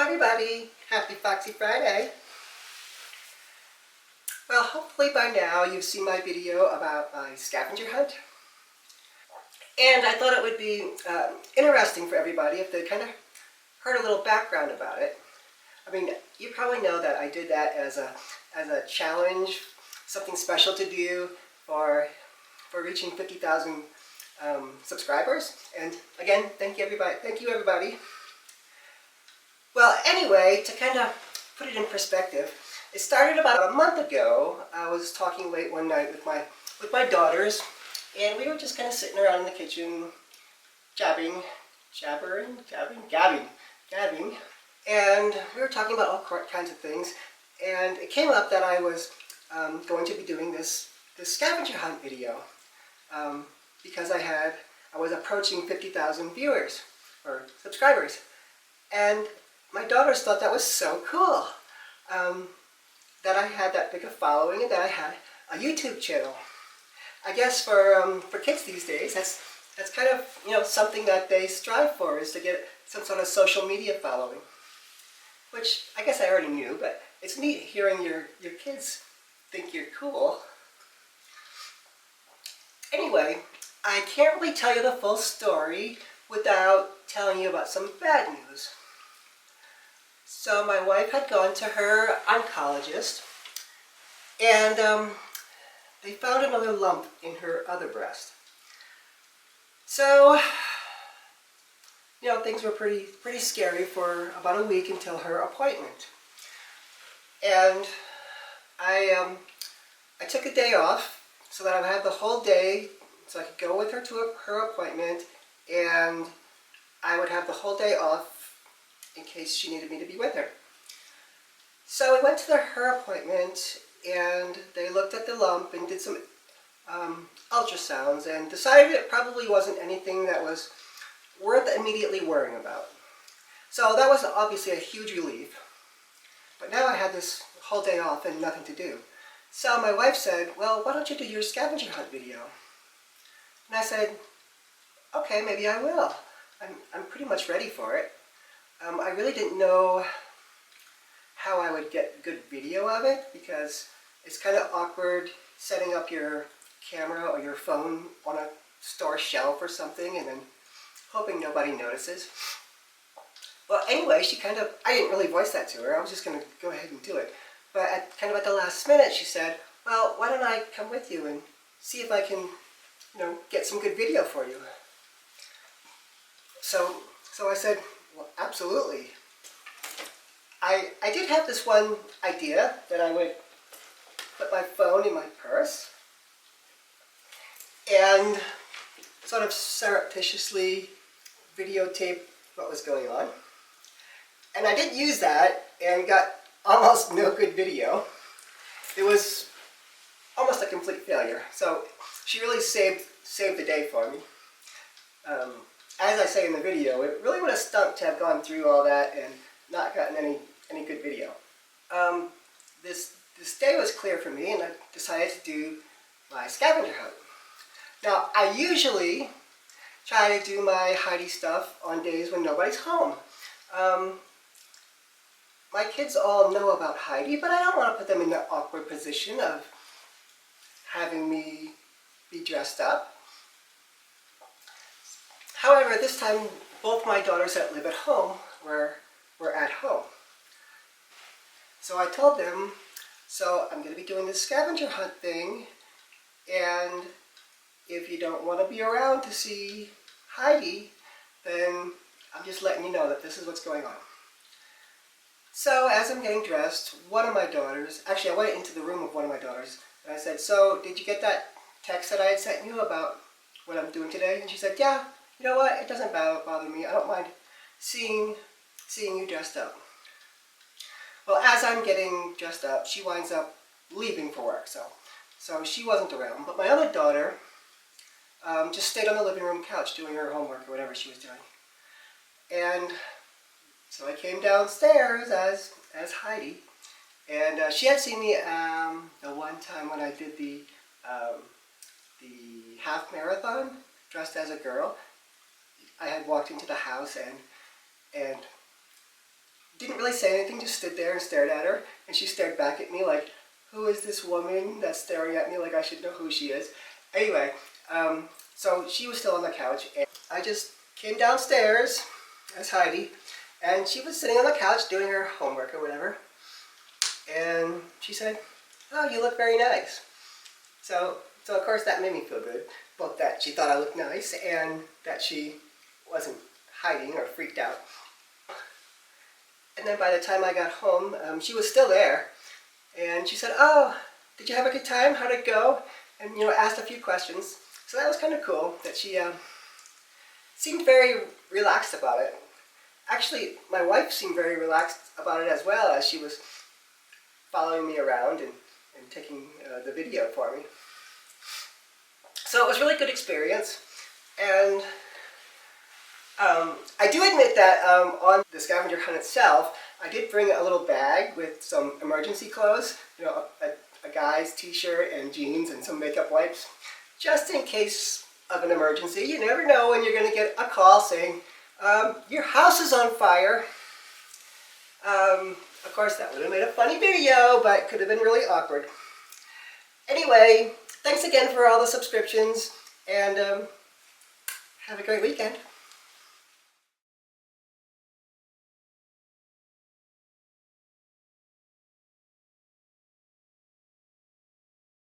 everybody, happy Foxy Friday. Well, hopefully by now you've seen my video about my scavenger hunt. And I thought it would be interesting for everybody if they kind of heard a little background about it. I mean, you probably know that I did that as a challenge, something special to do for reaching 50,000 subscribers. And again, thank you everybody. Well, anyway, to kind of put it in perspective, it started about a month ago. I was talking late one night with my daughters, and we were just kind of sitting around in the kitchen, gabbing, and we were talking about all kinds of things. And it came up that I was going to be doing this scavenger hunt video because I was approaching 50,000 viewers or subscribers, and my daughters thought that was so cool, that I had that big a following and that I had a YouTube channel. I guess for kids these days, that's kind of something that they strive for, is to get some sort of social media following, which I guess I already knew, but it's neat hearing your kids think you're cool. Anyway, I can't really tell you the full story without telling you about some bad news. So my wife had gone to her oncologist, and they found another lump in her other breast. So, things were pretty scary for about a week until her appointment. And I took a day off so that I would have the whole day, so I could go with her to her appointment, and I would have the whole day off in case she needed me to be with her. So we went to her appointment, and they looked at the lump and did some ultrasounds and decided it probably wasn't anything that was worth immediately worrying about. So that was obviously a huge relief. But now I had this whole day off and nothing to do. So my wife said, well, why don't you do your scavenger hunt video? And I said, okay, maybe I will. I'm pretty much ready for it. I really didn't know how I would get good video of it, because it's kind of awkward setting up your camera or your phone on a store shelf or something and then hoping nobody notices. Well, anyway, I didn't really voice that to her. I was just going to go ahead and do it. But at the last minute, she said, well, why don't I come with you and see if I can, get some good video for you. So I said, well, absolutely. I did have this one idea that I would put my phone in my purse and sort of surreptitiously videotape what was going on. And I did use that and got almost no good video. It was almost a complete failure. So she really saved the day for me. As I say in the video, it really would have stunk to have gone through all that and not gotten any good video. This day was clear for me, and I decided to do my scavenger hunt. Now, I usually try to do my Heidi stuff on days when nobody's home. My kids all know about Heidi, but I don't want to put them in the awkward position of having me be dressed up. However, this time, both my daughters that live at home were at home. So I told them, so I'm going to be doing this scavenger hunt thing, and if you don't want to be around to see Heidi, then I'm just letting you know that this is what's going on. So as I'm getting dressed, one of my daughters, actually I went into the room of one of my daughters, and I said, so did you get that text that I had sent you about what I'm doing today? And she said, yeah, you know what, it doesn't bother me. I don't mind seeing you dressed up. Well, as I'm getting dressed up, she winds up leaving for work, so she wasn't around. But my other daughter just stayed on the living room couch doing her homework or whatever she was doing. And so I came downstairs as Heidi, and she had seen me the one time when I did the half marathon dressed as a girl. I had walked into the house and didn't really say anything, just stood there and stared at her. And she stared back at me like, who is this woman that's staring at me like I should know who she is? Anyway, so she was still on the couch, and I just came downstairs as Heidi, and she was sitting on the couch doing her homework or whatever. And she said, oh, you look very nice. So of course that made me feel good. Both that she thought I looked nice and that she wasn't hiding or freaked out. And then by the time I got home, she was still there. And she said, oh, did you have a good time? How'd it go? And, asked a few questions. So that was kind of cool that she seemed very relaxed about it. Actually, my wife seemed very relaxed about it as well, as she was following me around and taking the video for me. So it was a really good experience. And I do admit that on the scavenger hunt itself, I did bring a little bag with some emergency clothes, a guy's t-shirt and jeans and some makeup wipes, just in case of an emergency. You never know when you're going to get a call saying, your house is on fire. Of course, that would have made a funny video, but could have been really awkward. Anyway, thanks again for all the subscriptions, and have a great weekend.